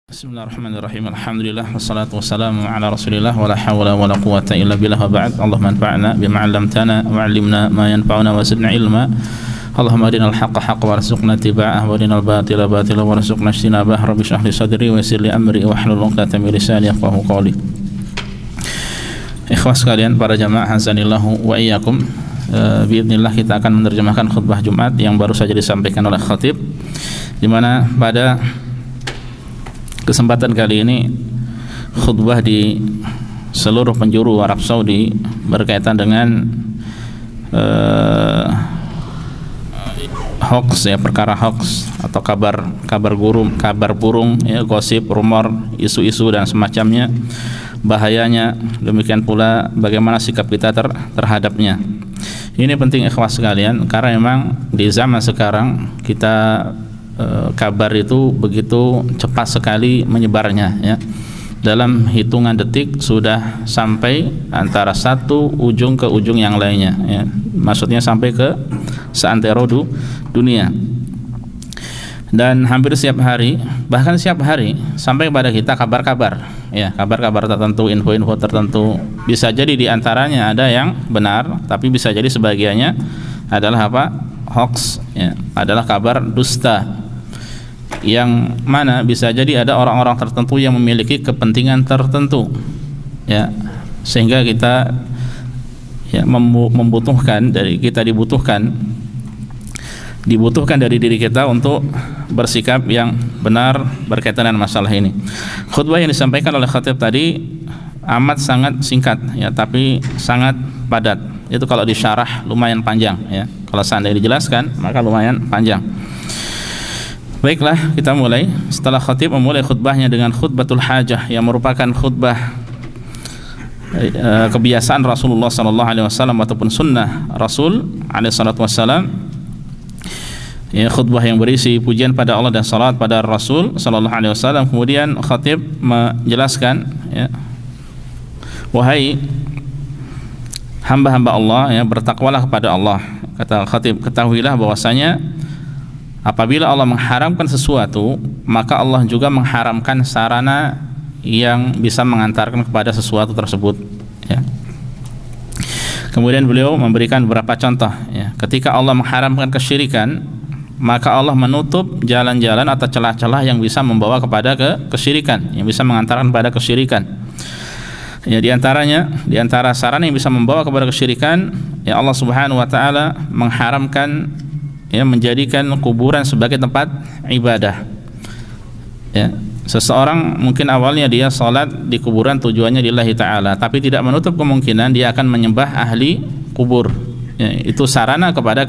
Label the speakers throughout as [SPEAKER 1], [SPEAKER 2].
[SPEAKER 1] Bismillahirrahmanirrahim. Alhamdulillah wassalatu wassalamu ala Rasulillah wa la hawla wa la quwwata illa billah wa ba'd. Allahumma anfa'na bima 'allamtana wa 'allimna ma yanfa'una wa zidna ilma. Allahumma arinal haqqa haqqan warzuqna ittiba'ah wa arinal batila batila warzuqna ijtinabah. Rabbi shrah li sadri wa yassir li amri wahlul 'uqdatam min lisani yafqahu qawli. Ikhwas sekalian, para jamaah azanillahu wa iyyakum. Biidznillah kita akan menerjemahkan khutbah Jumat yang baru saja disampaikan oleh khatib, di mana pada kesempatan kali ini khutbah di seluruh penjuru Arab Saudi berkaitan dengan hoax, ya, perkara hoax atau kabar burung, ya, gosip, rumor, isu-isu dan semacamnya, bahayanya, demikian pula bagaimana sikap kita terhadapnya. Ini penting ikhwas sekalian, karena memang di zaman sekarang kita kabar itu begitu cepat sekali menyebarnya, ya. Dalam hitungan detik sudah sampai antara satu ujung ke ujung yang lainnya, ya. Maksudnya sampai ke seantero dunia. Dan hampir setiap hari, bahkan setiap hari sampai kepada kita kabar-kabar, ya, kabar-kabar tertentu, info-info tertentu. Bisa jadi di antaranya ada yang benar, tapi bisa jadi sebagiannya adalah apa? Hoax, ya, adalah kabar dusta, yang mana bisa jadi ada orang-orang tertentu yang memiliki kepentingan tertentu, ya, sehingga kita, ya, membutuhkan dari kita dibutuhkan dari diri kita untuk bersikap yang benar berkaitan dengan masalah ini. Khutbah yang disampaikan oleh khatib tadi amat sangat singkat, ya, tapi sangat padat. Itu kalau disyarah lumayan panjang, ya. Kalau seandainya dijelaskan maka lumayan panjang. Baiklah, kita mulai. Setelah khatib memulai khutbahnya dengan khutbatul hajah, yang merupakan khutbah kebiasaan Rasulullah SAW ataupun sunnah Rasul SAW, ya, khutbah yang berisi pujian pada Allah dan salat pada Rasul SAW. Kemudian khatib menjelaskan, ya, wahai hamba-hamba Allah, ya, bertakwalah kepada Allah. Kata khatib, ketahuilah bahwasanya apabila Allah mengharamkan sesuatu, maka Allah juga mengharamkan sarana yang bisa mengantarkan kepada sesuatu tersebut, ya. Kemudian beliau memberikan beberapa contoh, ya. Ketika Allah mengharamkan kesyirikan, maka Allah menutup jalan-jalan atau celah-celah yang bisa membawa kepada kesyirikan, yang bisa mengantarkan kepada kesyirikan. Ya, di antara sarana yang bisa membawa kepada kesyirikan, ya, Allah Subhanahu wa taala mengharamkan, ya, menjadikan kuburan sebagai tempat ibadah, ya. Seseorang mungkin awalnya dia salat di kuburan tujuannya lillahi ta'ala, tapi tidak menutup kemungkinan dia akan menyembah ahli kubur, ya, itu sarana kepada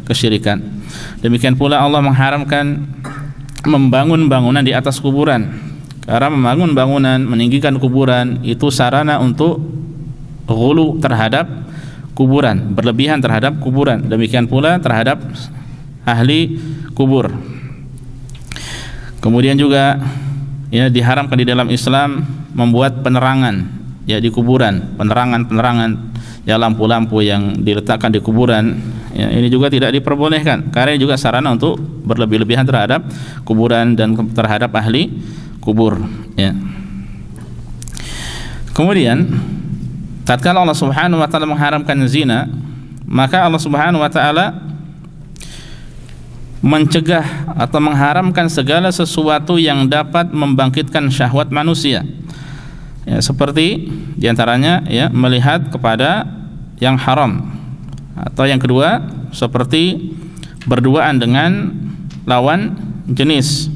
[SPEAKER 1] kesyirikan. Demikian pula Allah mengharamkan membangun bangunan di atas kuburan, karena membangun bangunan, meninggikan kuburan itu sarana untuk ghulu terhadap kuburan, berlebihan terhadap kuburan. Demikian pula terhadap ahli kubur. Kemudian juga, ya, diharamkan di dalam Islam membuat penerangan, ya, di kuburan, penerangan, ya, lampu-lampu yang diletakkan di kuburan, ya, ini juga tidak diperbolehkan, karena juga sarana untuk berlebih-lebihan terhadap kuburan dan terhadap ahli kubur, ya. Kemudian tatkala Allah Subhanahu wa taala mengharamkan zina, maka Allah Subhanahu wa taala mencegah atau mengharamkan segala sesuatu yang dapat membangkitkan syahwat manusia, ya, seperti diantaranya, ya, melihat kepada yang haram, atau yang kedua seperti berduaan dengan lawan jenis,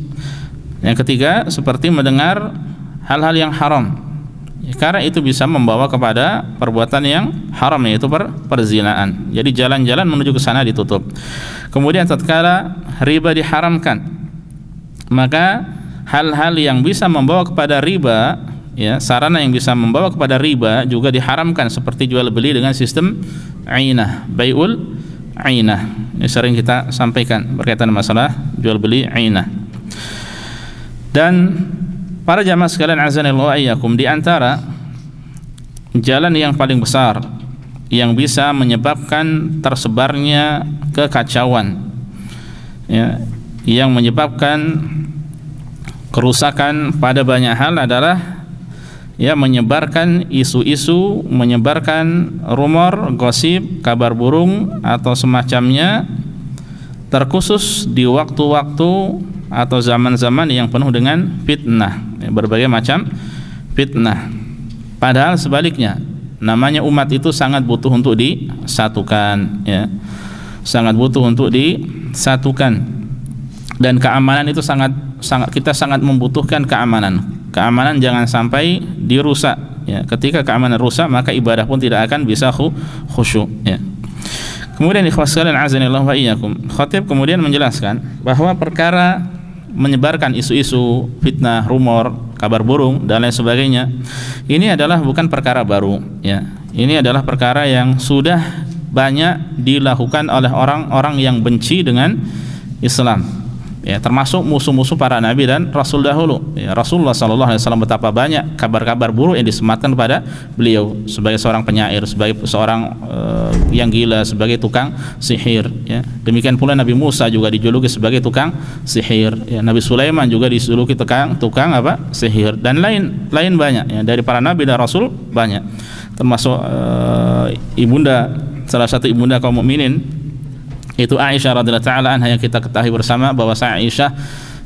[SPEAKER 1] yang ketiga seperti mendengar hal-hal yang haram, ya, karena itu bisa membawa kepada perbuatan yang haram, yaitu perzinaan. Jadi jalan-jalan menuju ke sana ditutup. Kemudian tatkala riba diharamkan, maka hal-hal yang bisa membawa kepada riba, ya, sarana yang bisa membawa kepada riba juga diharamkan, seperti jual beli dengan sistem ainah, bai'ul ainah. Ini sering kita sampaikan berkaitan masalah jual beli ainah. Dan para jamaah sekalian azanillahu wa iyyakum, di antara jalan yang paling besar yang bisa menyebabkan tersebarnya kekacauan, ya, yang menyebabkan kerusakan pada banyak hal adalah ya menyebarkan isu-isu, menyebarkan rumor, gosip, kabar burung atau semacamnya, terkhusus di waktu-waktu atau zaman-zaman yang penuh dengan fitnah, ya, berbagai macam fitnah. Padahal sebaliknya, namanya umat itu sangat butuh untuk disatukan, ya, sangat butuh untuk disatukan, dan keamanan itu kita sangat membutuhkan keamanan. Keamanan jangan sampai dirusak, ya. Ketika keamanan rusak, maka ibadah pun tidak akan bisa khusyuk, ya. Kemudian ikhwas sekalian azanillahu wa iyyakum, khatib kemudian menjelaskan bahwa perkara menyebarkan isu-isu, fitnah, rumor, kabar burung dan lain sebagainya, ini adalah bukan perkara baru, ya. Ini adalah perkara yang sudah banyak dilakukan oleh orang-orang yang benci dengan Islam, ya, termasuk musuh-musuh para nabi dan rasul dahulu, ya. Rasulullah SAW betapa banyak kabar-kabar buruk yang disematkan kepada beliau sebagai seorang penyair, sebagai seorang yang gila, sebagai tukang sihir, ya. Demikian pula Nabi Musa juga dijuluki sebagai tukang sihir, ya. Nabi Sulaiman juga dijuluki tukang apa? Sihir, dan lain banyak, ya. Dari para nabi dan rasul banyak, termasuk salah satu ibunda kaum mukminin itu Aisyah radhiyallahu taala anha, yang kita ketahui bersama bahwa Aisyah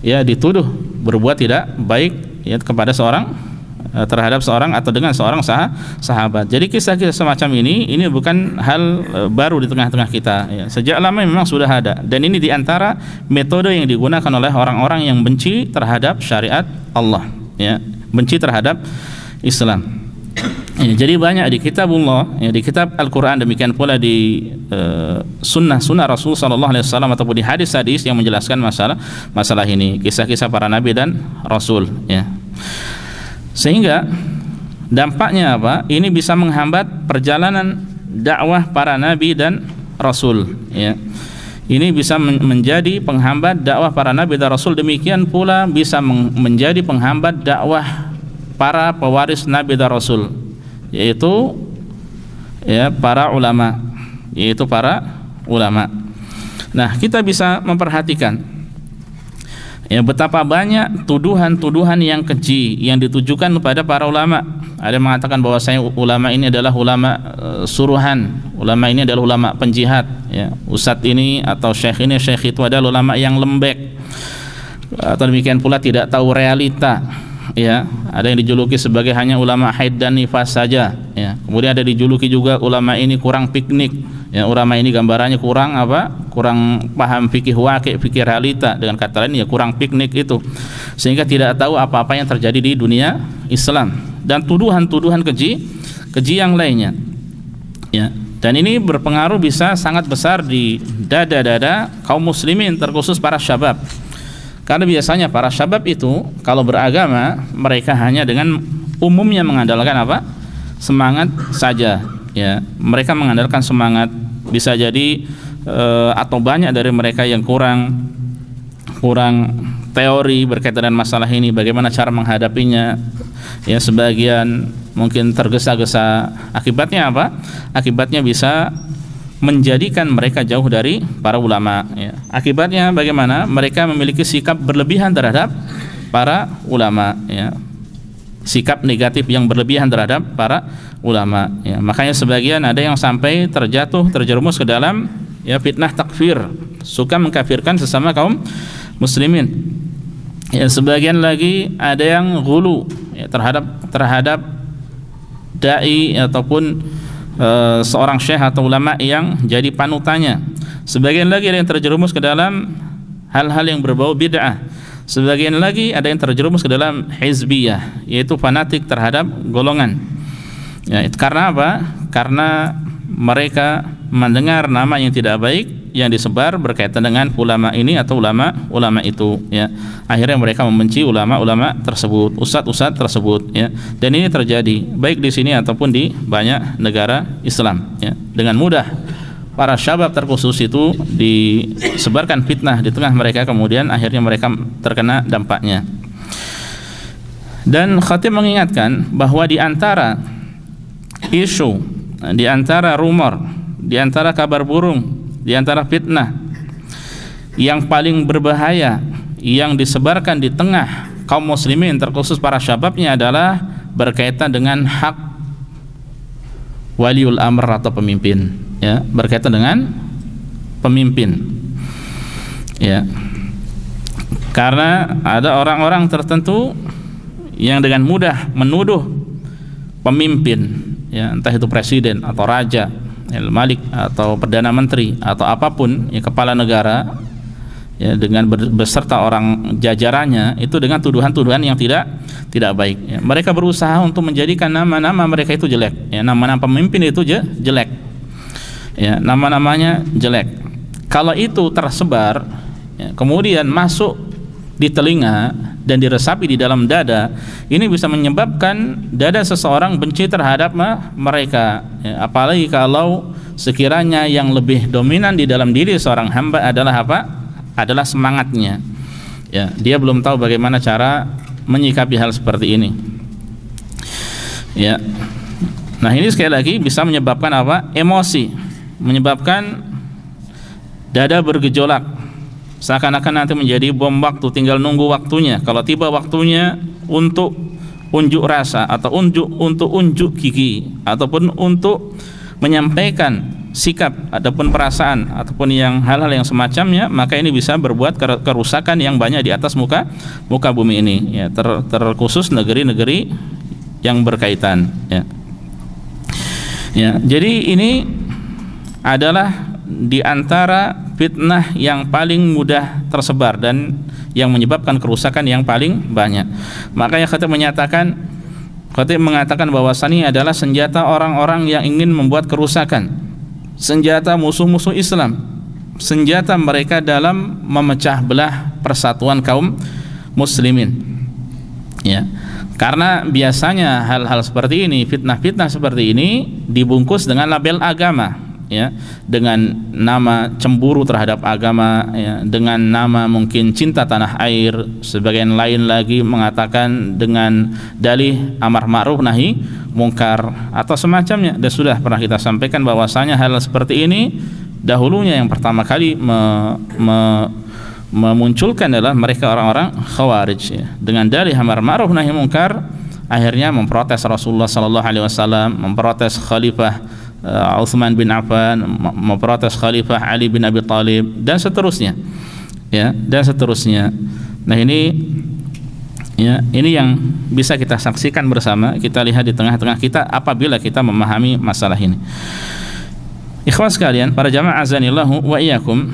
[SPEAKER 1] ya dituduh berbuat tidak baik, ya, kepada terhadap seorang atau dengan seorang sahabat. Jadi kisah-kisah semacam ini bukan hal baru di tengah-tengah kita, ya. Sejak lama memang sudah ada, dan ini diantara metode yang digunakan oleh orang-orang yang benci terhadap syariat Allah, ya, benci terhadap Islam. Ya, jadi banyak di kitabullah, ya, di kitab Al-Quran, demikian pula di sunnah Rasul sallallahu alaihi wasallam ataupun di hadis-hadis yang menjelaskan masalah ini, kisah-kisah para nabi dan rasul, ya. Sehingga dampaknya apa? Ini bisa menghambat perjalanan dakwah para nabi dan rasul, ya. Ini bisa menjadi penghambat dakwah para nabi dan rasul, demikian pula bisa menjadi penghambat dakwah para pewaris nabi dan rasul, yaitu ya para ulama, Nah, kita bisa memperhatikan, ya, betapa banyak tuduhan-tuduhan yang keji yang ditujukan kepada para ulama. Ada yang mengatakan bahwasanya ulama ini adalah ulama suruhan, ulama ini adalah ulama penjihad, ya. Ustadz ini atau syekh itu adalah ulama yang lembek, atau demikian pula tidak tahu realita, ya. Ada yang dijuluki sebagai hanya ulama haid dan nifas saja, ya. Kemudian ada dijuluki juga ulama ini kurang piknik, ya. Ulama ini gambarannya kurang paham fikih waqi', fikih realita, dengan kata lain ya kurang piknik itu, sehingga tidak tahu apa-apa yang terjadi di dunia Islam, dan tuduhan-tuduhan keji yang lainnya, ya. Dan ini berpengaruh bisa sangat besar di dada kaum muslimin, terkhusus para syabab. Karena biasanya para syabab itu kalau beragama, mereka hanya dengan umumnya mengandalkan apa? Semangat saja, ya. Mereka mengandalkan semangat. Bisa jadi atau banyak dari mereka yang kurang teori berkaitan dengan masalah ini, bagaimana cara menghadapinya, ya. Sebagian mungkin tergesa-gesa. Akibatnya apa? Akibatnya bisa menjadikan mereka jauh dari para ulama, ya. Akibatnya bagaimana? Mereka memiliki sikap berlebihan terhadap para ulama, ya. Sikap negatif yang berlebihan terhadap para ulama, ya. Makanya sebagian ada yang sampai terjerumus ke dalam, ya, fitnah takfir, suka mengkafirkan sesama kaum muslimin, ya. Sebagian lagi ada yang ghulu, ya, terhadap dai ataupun seorang syekh atau ulama yang jadi panutannya. Sebagian lagi ada yang terjerumus ke dalam hal-hal yang berbau bid'ah. Sebagian lagi ada yang terjerumus ke dalam hizbiyah, yaitu fanatik terhadap golongan, ya. Karena apa? Karena mereka mendengar nama yang tidak baik yang disebar berkaitan dengan ulama ini atau ulama itu, ya. Akhirnya mereka membenci ulama tersebut, ustadz tersebut, ya. Dan ini terjadi baik di sini ataupun di banyak negara Islam, ya. Dengan mudah para syabab terkhusus itu disebarkan fitnah di tengah mereka, kemudian akhirnya mereka terkena dampaknya. Dan khatib mengingatkan bahwa di antara isu, di antara rumor, di antara kabar burung, di antara fitnah yang paling berbahaya yang disebarkan di tengah kaum muslimin, terkhusus para syababnya, adalah berkaitan dengan hak waliul amr atau pemimpin, ya, berkaitan dengan pemimpin, ya. Karena ada orang-orang tertentu yang dengan mudah menuduh pemimpin, ya, entah itu presiden atau raja, malik atau perdana menteri atau apapun, ya, kepala negara, ya, dengan beserta orang jajarannya, itu dengan tuduhan-tuduhan yang tidak baik, ya. Mereka berusaha untuk menjadikan nama-nama mereka itu jelek, ya, nama-nama pemimpin itu jelek, ya, nama-namanya jelek. Kalau itu tersebar, ya, kemudian masuk di telinga dan diresapi di dalam dada, ini bisa menyebabkan dada seseorang benci terhadap mereka, ya, apalagi kalau sekiranya yang lebih dominan di dalam diri seorang hamba adalah apa? Adalah semangatnya, ya, dia belum tahu bagaimana cara menyikapi hal seperti ini, ya. Nah, ini sekali lagi bisa menyebabkan apa? Emosi, menyebabkan dada bergejolak, seakan-akan nanti menjadi bom waktu, tinggal nunggu waktunya. Kalau tiba waktunya untuk unjuk rasa atau untuk unjuk gigi ataupun untuk menyampaikan sikap ataupun perasaan ataupun yang hal-hal yang semacamnya, maka ini bisa berbuat kerusakan yang banyak di atas muka bumi ini, ya, terkhusus negeri-negeri yang berkaitan, ya. Ya, jadi ini adalah di antara fitnah yang paling mudah tersebar dan yang menyebabkan kerusakan yang paling banyak. Makanya Khatib mengatakan bahwasannya adalah senjata orang-orang yang ingin membuat kerusakan, senjata musuh-musuh Islam, senjata mereka dalam memecah belah persatuan kaum muslimin, ya. Karena biasanya hal-hal seperti ini, fitnah-fitnah seperti ini dibungkus dengan label agama, ya, dengan nama cemburu terhadap agama, ya, dengan nama mungkin cinta tanah air, sebagian lain lagi mengatakan dengan dalih amar ma'ruf nahi mungkar atau semacamnya. Dan sudah pernah kita sampaikan bahwasanya hal seperti ini dahulunya yang pertama kali memunculkan adalah mereka orang-orang Khawarij, ya, dengan dalih amar ma'ruf nahi mungkar akhirnya memprotes Rasulullah sallallahu alaihi wasallam, memprotes Khalifah Utsman bin Affan, memprotes Khalifah Ali bin Abi Thalib, dan seterusnya, ya, dan seterusnya. Nah, ini, ya, ini yang bisa kita saksikan bersama, kita lihat di tengah-tengah kita apabila kita memahami masalah ini. Ikhwan sekalian, para jamaah azanillahu wa iyyakum,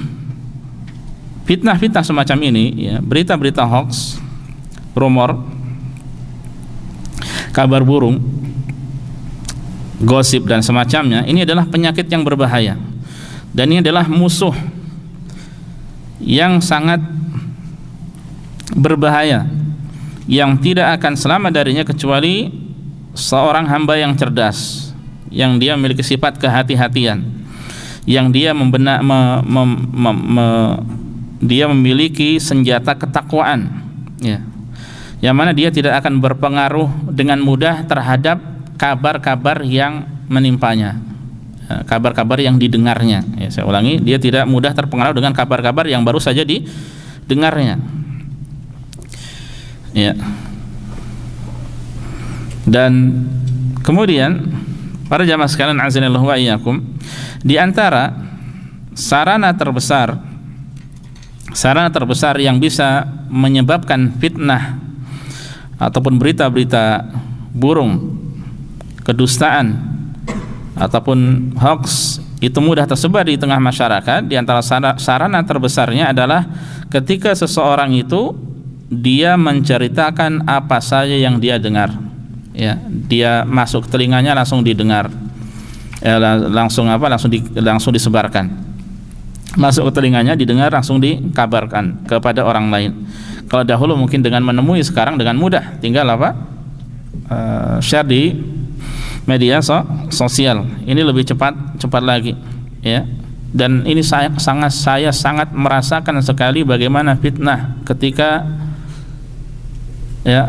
[SPEAKER 1] fitnah-fitnah semacam ini, ya, berita-berita hoax, rumor, kabar burung, gosip dan semacamnya, ini adalah penyakit yang berbahaya dan ini adalah musuh yang sangat berbahaya yang tidak akan selamat darinya kecuali seorang hamba yang cerdas, yang dia memiliki sifat kehati-hatian, yang dia dia memiliki senjata ketakwaan, ya, yang mana dia tidak akan berpengaruh dengan mudah terhadap kabar-kabar yang menimpanya, kabar-kabar yang didengarnya, ya, saya ulangi, dia tidak mudah terpengaruh dengan kabar-kabar yang baru saja didengarnya, ya. Dan kemudian para jamaah sekalian azanillahu wa iyyakum, di antara sarana terbesar yang bisa menyebabkan fitnah ataupun berita-berita burung, kedustaan ataupun hoax itu mudah tersebar di tengah masyarakat, di antara sarana terbesarnya adalah ketika seseorang itu dia menceritakan apa saja yang dia dengar, ya, dia masuk telinganya langsung didengar, ya, langsung disebarkan, masuk ke telinganya didengar, langsung dikabarkan kepada orang lain. Kalau dahulu mungkin dengan menemui, sekarang dengan mudah, tinggal share di media sosial. Ini lebih cepat lagi, ya. Dan ini saya sangat merasakan sekali bagaimana fitnah ketika, ya,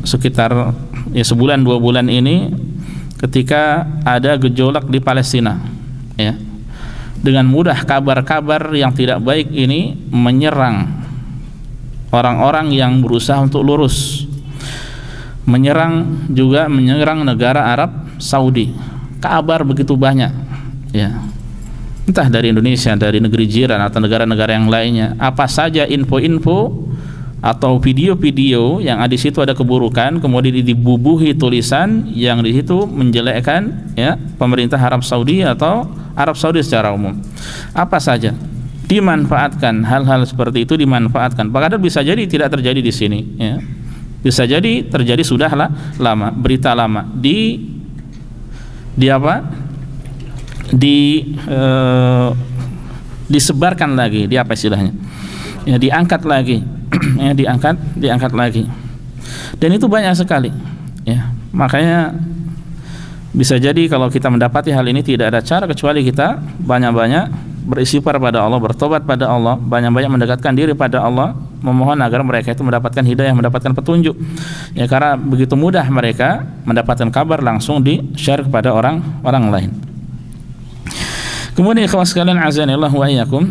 [SPEAKER 1] sekitar, ya, sebulan 2 bulan ini, ketika ada gejolak di Palestina, ya, dengan mudah kabar-kabar yang tidak baik ini menyerang orang-orang yang berusaha untuk lurus, menyerang negara Arab Saudi. Kabar begitu banyak, ya, entah dari Indonesia, dari negeri jiran atau negara-negara yang lainnya. Apa saja info-info atau video-video yang di situ ada keburukan, kemudian dibubuhi tulisan yang di situ menjelekkan, ya, pemerintah Arab Saudi atau Arab Saudi secara umum. Apa saja dimanfaatkan, hal-hal seperti itu dimanfaatkan. Padahal bisa jadi tidak terjadi di sini, ya. Bisa jadi terjadi sudah lama, berita lama disebarkan lagi, apa istilahnya, ya, diangkat lagi, ya, diangkat lagi, dan itu banyak sekali, ya. Makanya bisa jadi kalau kita mendapati hal ini tidak ada cara kecuali kita banyak-banyak beristighfar pada Allah, bertobat pada Allah, banyak-banyak mendekatkan diri pada Allah, memohon agar mereka itu mendapatkan hidayah, mendapatkan petunjuk, ya, karena begitu mudah mereka mendapatkan kabar langsung di-share kepada orang lain. Kemudian ikhwas sekalian azanillah wa iyyakum,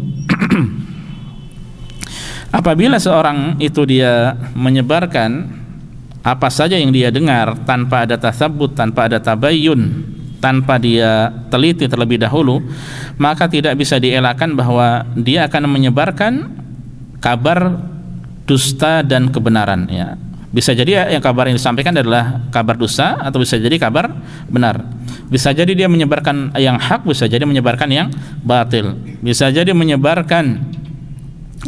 [SPEAKER 1] apabila seorang itu dia menyebarkan apa saja yang dia dengar tanpa ada tasabbut, tanpa ada tabayyun, tanpa dia teliti terlebih dahulu, maka tidak bisa dielakkan bahwa dia akan menyebarkan kabar dusta dan kebenaran, ya. Bisa jadi yang kabar yang disampaikan adalah kabar dusta atau bisa jadi kabar benar. Bisa jadi dia menyebarkan yang hak, bisa jadi menyebarkan yang batil. Bisa jadi menyebarkan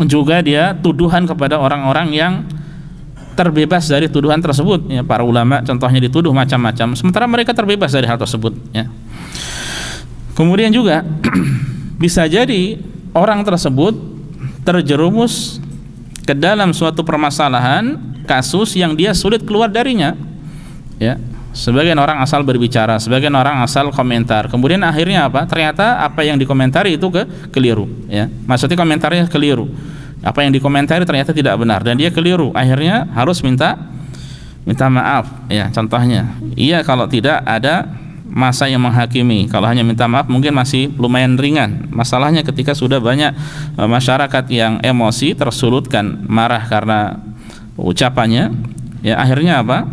[SPEAKER 1] juga dia tuduhan kepada orang-orang yang terbebas dari tuduhan tersebut, ya. Para ulama contohnya dituduh macam-macam, sementara mereka terbebas dari hal tersebut, ya. Kemudian juga bisa jadi orang tersebut terjerumus ke dalam suatu permasalahan, kasus yang dia sulit keluar darinya, ya. Sebagian orang asal berbicara, sebagian orang asal komentar, kemudian akhirnya apa? Ternyata apa yang dikomentari itu keliru, ya. Maksudnya komentarnya keliru, apa yang dikomentari ternyata tidak benar dan dia keliru, akhirnya harus minta maaf, ya. Contohnya, iya, kalau tidak ada masa yang menghakimi, kalau hanya minta maaf mungkin masih lumayan ringan. Masalahnya ketika sudah banyak masyarakat yang emosi, tersulutkan marah karena ucapannya, ya, akhirnya apa?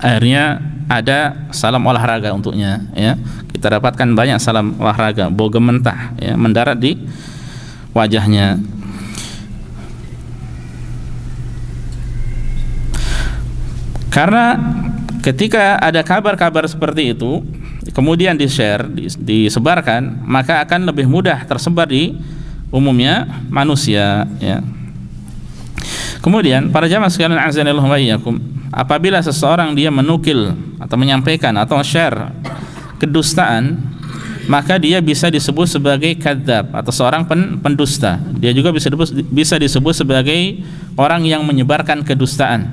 [SPEAKER 1] Akhirnya ada salam olahraga untuknya, ya. Kita dapatkan banyak salam olahraga, bogem mentah, ya, mendarat di wajahnya. Karena ketika ada kabar-kabar seperti itu kemudian di-share, disebarkan, maka akan lebih mudah tersebar di umumnya manusia, ya. Kemudian para jamaah sekalian azanillahu wa iyyakum, apabila seseorang dia menukil atau menyampaikan atau share kedustaan, maka dia bisa disebut sebagai kadzab atau seorang pendusta. Dia juga bisa disebut sebagai orang yang menyebarkan kedustaan,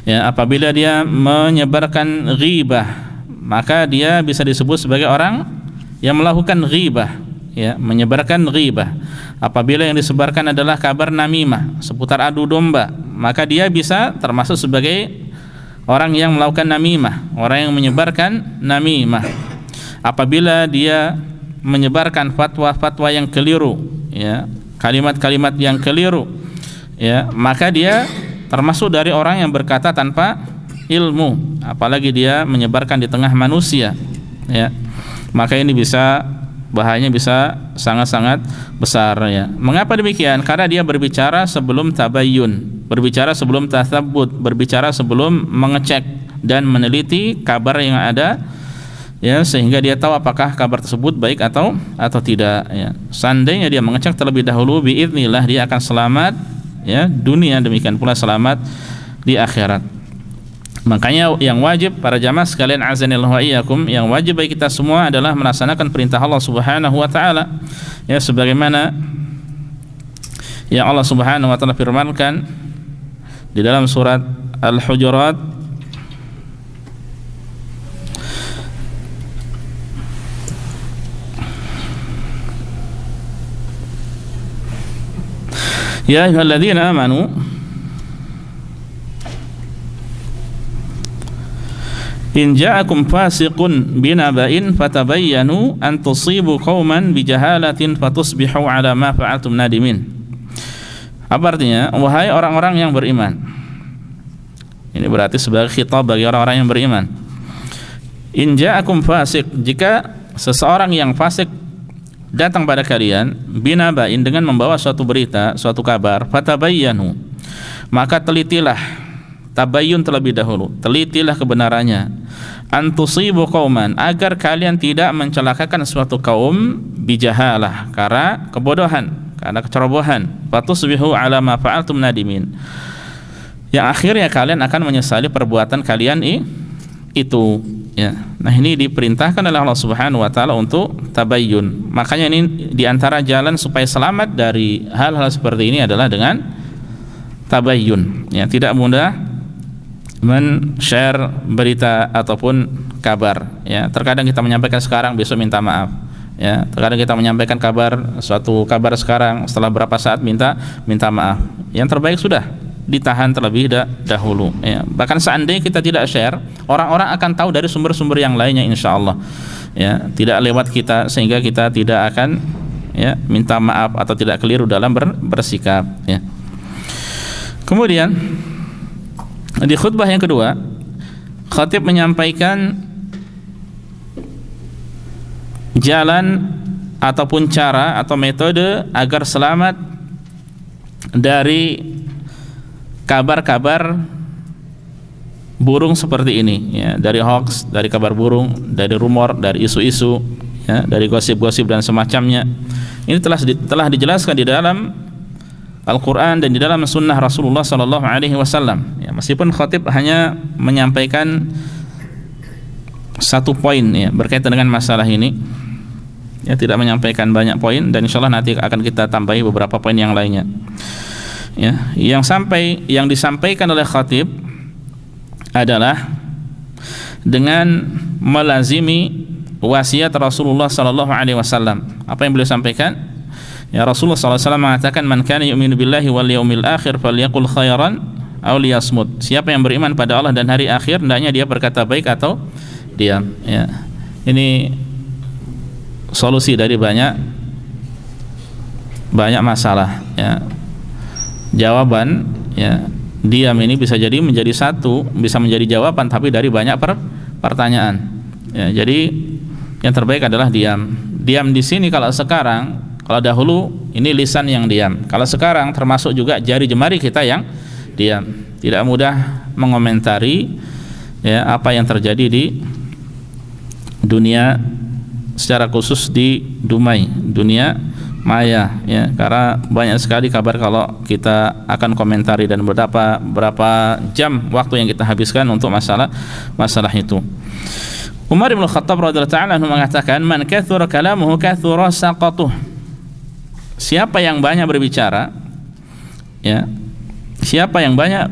[SPEAKER 1] ya. Apabila dia menyebarkan ghibah, maka dia bisa disebut sebagai orang yang melakukan ghibah, ya, menyebarkan ghibah. Apabila yang disebarkan adalah kabar namimah, seputar adu domba, maka dia bisa termasuk sebagai orang yang melakukan namimah, orang yang menyebarkan namimah. Apabila dia menyebarkan fatwa-fatwa yang keliru, ya, kalimat-kalimat yang keliru, ya, maka dia termasuk dari orang yang berkata tanpa ilmu, apalagi dia menyebarkan di tengah manusia, ya. Maka ini bahayanya bisa sangat-sangat besar, ya. Mengapa demikian? Karena dia berbicara sebelum tabayyun, berbicara sebelum tasabbut, berbicara sebelum mengecek dan meneliti kabar yang ada, ya, sehingga dia tahu apakah kabar tersebut baik atau tidak, ya. Seandainya dia mengecek terlebih dahulu, biidznillah dia akan selamat, ya, dunia, demikian pula selamat di akhirat. Makanya yang wajib para jamaah sekalian azanillahu wa iyyakum, yang wajib bagi kita semua adalah melaksanakan perintah Allah Subhanahu wa taala, ya, sebagaimana yang Allah Subhanahu wa taala firmankan di dalam surat Al-Hujurat, ya ayyuhalladzina amanu in ja'akum fasiqun binaba'in fatabayyanu an tusibu qauman bijahalatin fatusbihu ala ma fa'altum nadimin. Apa artinya? Wahai orang-orang yang beriman. Ini berarti sebagai khitab bagi orang-orang yang beriman. In ja'akum fasik, jika seseorang yang fasik datang pada kalian binaba'in, dengan membawa suatu berita, suatu kabar, fatabayyanu, maka telitilah, tabayyun terlebih dahulu, telitilah kebenarannya, antusibu qauman, agar kalian tidak mencelakakan suatu kaum bijahalah, karena kebodohan, karena kecerobohan, fatusbihu ala ma fa'altum nadimin, yang akhirnya kalian akan menyesali perbuatan kalian itu, ya. Nah, ini diperintahkan oleh Allah Subhanahu wa taala untuk tabayyun. Makanya ini diantara jalan supaya selamat dari hal-hal seperti ini adalah dengan tabayyun, ya, tidak mudah men-share berita ataupun kabar, ya. Terkadang kita menyampaikan sekarang, besok minta maaf, ya. Terkadang kita menyampaikan kabar, suatu kabar sekarang, setelah berapa saat minta maaf. Yang terbaik sudah ditahan terlebih dahulu, ya. Bahkan seandainya kita tidak share, orang-orang akan tahu dari sumber-sumber yang lainnya, insya Allah, ya, tidak lewat kita, sehingga kita tidak akan, ya, minta maaf atau tidak keliru dalam bersikap, ya. Kemudian di khutbah yang kedua, khatib menyampaikan jalan ataupun cara atau metode agar selamat dari kabar-kabar burung seperti ini, ya, dari hoax, dari kabar burung, dari rumor, dari isu-isu, ya, dari gosip-gosip dan semacamnya. Ini telah dijelaskan di dalam Al-Quran dan di dalam Sunnah Rasulullah Sallallahu Alaihi Wasallam. Ya, meskipun khatib hanya menyampaikan satu poin, ya, berkaitan dengan masalah ini, ya, tidak menyampaikan banyak poin, dan insya Allah nanti akan kita tambahi beberapa poin yang lainnya. Ya, yang disampaikan oleh khatib adalah dengan melazimi wasiat Rasulullah Sallallahu Alaihi Wasallam. Apa yang beliau sampaikan? Ya, Rasulullah Sallallahu Alaihi Wasallam mengatakan, man kana yu'minu billahi wal yaumil akhir falyaqul khairan aw liyasmut. Siapa yang beriman pada Allah dan hari akhir, hendaknya dia berkata baik atau diam. Ya, ini solusi dari banyak masalah, ya. Jawaban, ya, diam ini bisa jadi menjadi satu, bisa menjadi jawaban, tapi dari banyak pertanyaan, ya. Jadi yang terbaik adalah diam. Diam di sini kalau sekarang, kalau dahulu ini lisan yang diam, kalau sekarang termasuk juga jari jemari kita yang diam, tidak mudah mengomentari, ya, apa yang terjadi di dunia, secara khusus di dunia maya, ya, karena banyak sekali kabar kalau kita akan komentari, dan berapa jam waktu yang kita habiskan untuk masalah itu. Umar bin Khattab radhiyallahu ta'ala anhu mengatakan, man kathura kalamuhu kathura saqatuh. Siapa yang banyak berbicara, ya, siapa yang banyak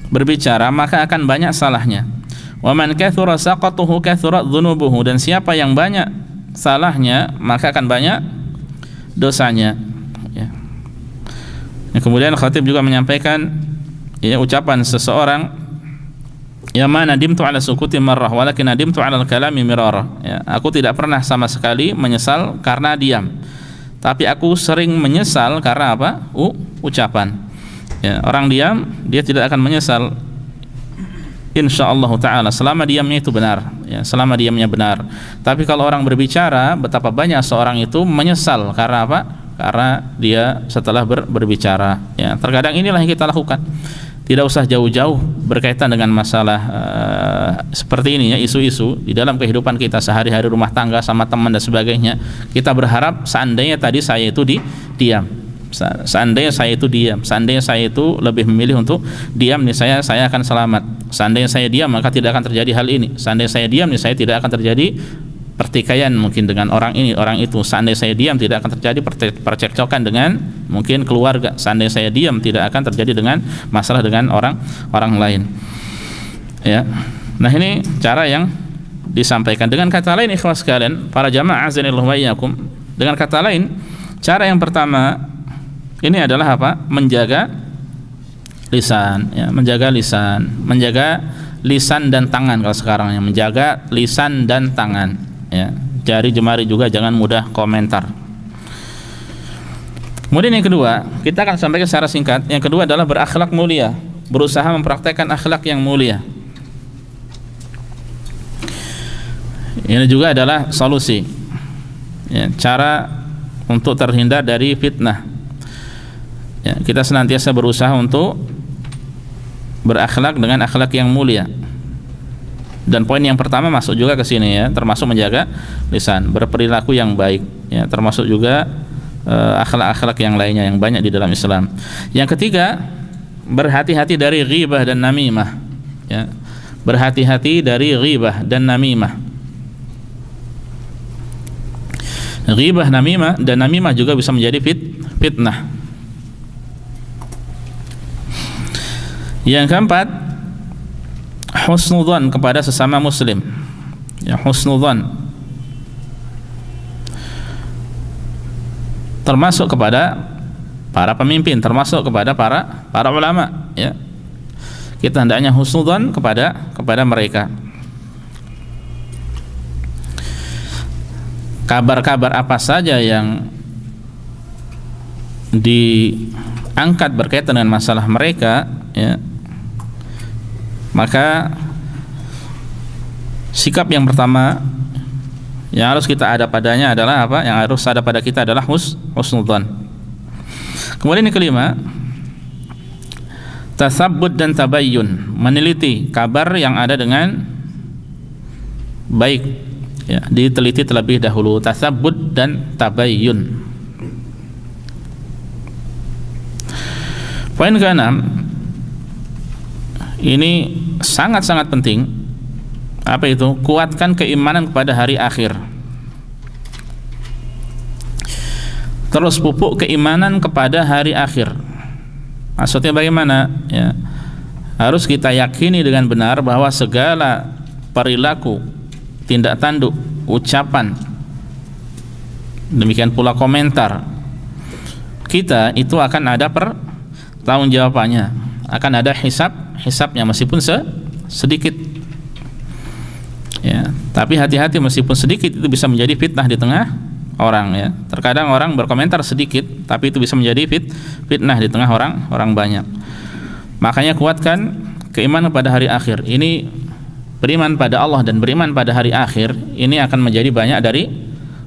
[SPEAKER 1] berbicara maka akan banyak salahnya. Wa man kathura saqatuhu kathura dhunubuhu, dan siapa yang banyak salahnya maka akan banyak dosanya, ya. Kemudian khatib juga menyampaikan, ya, ucapan seseorang, ya, ma nadimtu ala sukuti marrah walakin nadimtu ala al-kalami mirara, ya, aku tidak pernah sama sekali menyesal karena diam, tapi aku sering menyesal karena apa? Ucapan, ya. Orang diam dia tidak akan menyesal, insyaallah ta'ala, selama diamnya itu benar, ya, selama diamnya benar. Tapi kalau orang berbicara, betapa banyak seorang itu menyesal karena apa? Karena dia setelah berbicara, ya. Terkadang inilah yang kita lakukan, tidak usah jauh-jauh berkaitan dengan masalah seperti ini, ya, isu-isu di dalam kehidupan kita sehari-hari, rumah tangga, sama teman dan sebagainya. Kita berharap seandainya tadi saya itu diam, seandainya saya itu diam, seandainya saya itu lebih memilih untuk diam, nih saya akan selamat. Seandainya saya diam maka tidak akan terjadi hal ini. Seandainya saya diam nih saya tidak akan terjadi pertikaian mungkin dengan orang ini, orang itu. Seandainya saya diam tidak akan terjadi percekcokan dengan mungkin keluarga. Seandainya saya diam tidak akan terjadi dengan masalah dengan orang lain, ya. Nah, ini cara yang disampaikan. Dengan kata lain, ikhwas sekalian, para jamaah azanillahu wa iyyakum, dengan kata lain, cara yang pertama ini adalah apa? Menjaga lisan, ya, menjaga lisan dan tangan. Kalau sekarang, yang menjaga lisan dan tangan, ya, jari jemari juga jangan mudah komentar. Kemudian yang kedua, kita akan sampaikan secara singkat. Yang kedua adalah berakhlak mulia, berusaha mempraktekkan akhlak yang mulia. Ini juga adalah solusi, ya, cara untuk terhindar dari fitnah. Ya, kita senantiasa berusaha untuk berakhlak dengan akhlak yang mulia. Dan poin yang pertama masuk juga ke sini, ya, termasuk menjaga lisan, berperilaku yang baik, ya, termasuk juga akhlak-akhlak yang lainnya yang banyak di dalam Islam. Yang ketiga, berhati-hati dari ghibah dan namimah, ya. Berhati-hati dari ghibah dan namimah. Ghibah, namimah, dan namimah juga bisa menjadi fitnah. Yang keempat, husnudzan kepada sesama muslim, ya, husnudzan termasuk kepada para pemimpin, termasuk kepada para ulama, ya. Kita hendaknya husnudzan kepada mereka. Kabar-kabar apa saja yang diangkat berkaitan dengan masalah mereka, ya, maka sikap yang pertama yang harus kita ada padanya adalah apa? Yang harus ada pada kita adalah husnudzan. Kemudian yang kelima, tasabbut dan tabayyun, meneliti kabar yang ada dengan baik, ya, diteliti terlebih dahulu. Tasabbut dan tabayyun. Poin keenam, ini sangat-sangat penting. Apa itu? Kuatkan keimanan kepada hari akhir. Terus pupuk keimanan kepada hari akhir. Maksudnya bagaimana? Ya, harus kita yakini dengan benar bahwa segala perilaku, tindak tanduk, ucapan, demikian pula komentar kita itu akan ada pertanggungjawabannya, akan ada hisabnya meskipun sedikit. Ya, tapi hati-hati, meskipun sedikit itu bisa menjadi fitnah di tengah orang, ya. Terkadang orang berkomentar sedikit tapi itu bisa menjadi fitnah di tengah orang banyak. Makanya kuatkan keimanan pada hari akhir. Ini beriman pada Allah dan beriman pada hari akhir, ini akan menjadi banyak dari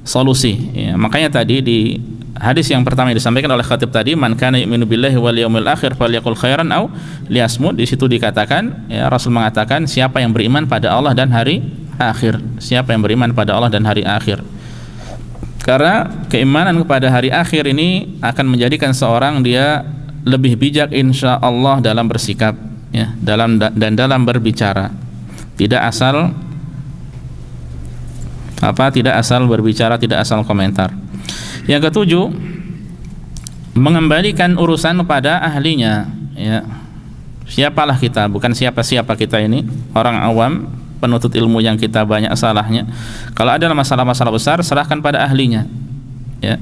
[SPEAKER 1] solusi, ya. Makanya tadi di hadis yang pertama yang disampaikan oleh khatib tadi, man kana yu'minu billahi wal yaumil akhir falyaqul khairan aw liyasmut, di situ dikatakan, ya, Rasul mengatakan siapa yang beriman pada Allah dan hari akhir, siapa yang beriman pada Allah dan hari akhir. Karena keimanan kepada hari akhir ini akan menjadikan seorang dia lebih bijak insya Allah dalam bersikap, ya, dalam berbicara. Tidak asal berbicara, tidak asal komentar. Yang ketujuh, mengembalikan urusan kepada ahlinya, ya. Siapalah kita, bukan siapa-siapa kita ini, orang awam, penuntut ilmu yang kita banyak salahnya. Kalau ada masalah-masalah besar, serahkan pada ahlinya, ya.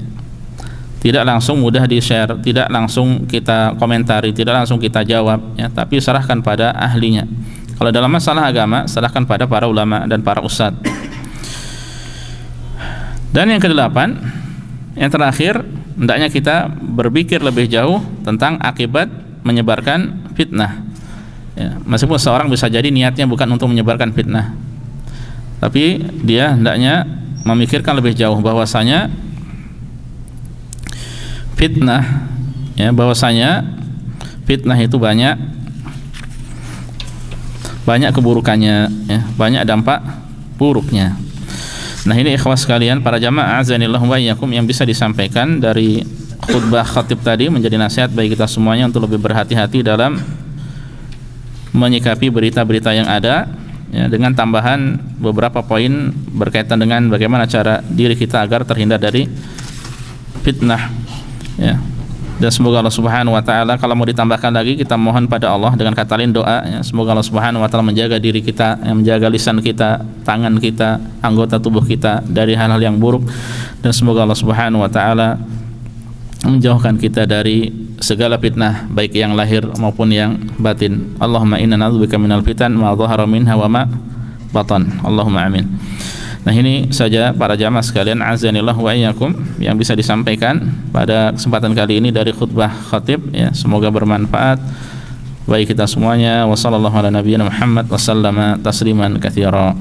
[SPEAKER 1] Tidak langsung mudah di-share, tidak langsung kita komentari, tidak langsung kita jawab, ya, tapi serahkan pada ahlinya. Kalau dalam masalah agama, serahkan pada para ulama dan para ustadz. Dan yang kedelapan, yang terakhir, hendaknya kita berpikir lebih jauh tentang akibat menyebarkan fitnah, ya. Meskipun seorang bisa jadi niatnya bukan untuk menyebarkan fitnah, tapi dia hendaknya memikirkan lebih jauh bahwasanya fitnah, ya, bahwasanya fitnah itu banyak keburukannya, ya, banyak dampak buruknya. Nah, ini ikhwas sekalian, para jamaah azanillahu wa iyyakum, yang bisa disampaikan dari khutbah khatib tadi menjadi nasihat bagi kita semuanya untuk lebih berhati-hati dalam menyikapi berita-berita yang ada, ya, dengan tambahan beberapa poin berkaitan dengan bagaimana cara diri kita agar terhindar dari fitnah, ya. Dan semoga Allah Subhanahu wa taala, kalau mau ditambahkan lagi, kita mohon pada Allah dengan kata lain doa, ya, semoga Allah Subhanahu wa taala menjaga diri kita, menjaga lisan kita, tangan kita, anggota tubuh kita dari hal-hal yang buruk, dan semoga Allah Subhanahu wa taala menjauhkan kita dari segala fitnah baik yang lahir maupun yang batin. Allahumma inna na'udzubika minal fitan ma dhahara minha wa ma batan. Allahumma amin. Nah, ini saja para jamaah sekalian, azanillah wa iyyakum, yang bisa disampaikan pada kesempatan kali ini dari khutbah khatib ya. Semoga bermanfaat bagi kita semuanya. Wassallallahu ala nabiyyina Muhammad wa sallama tasliman katsira.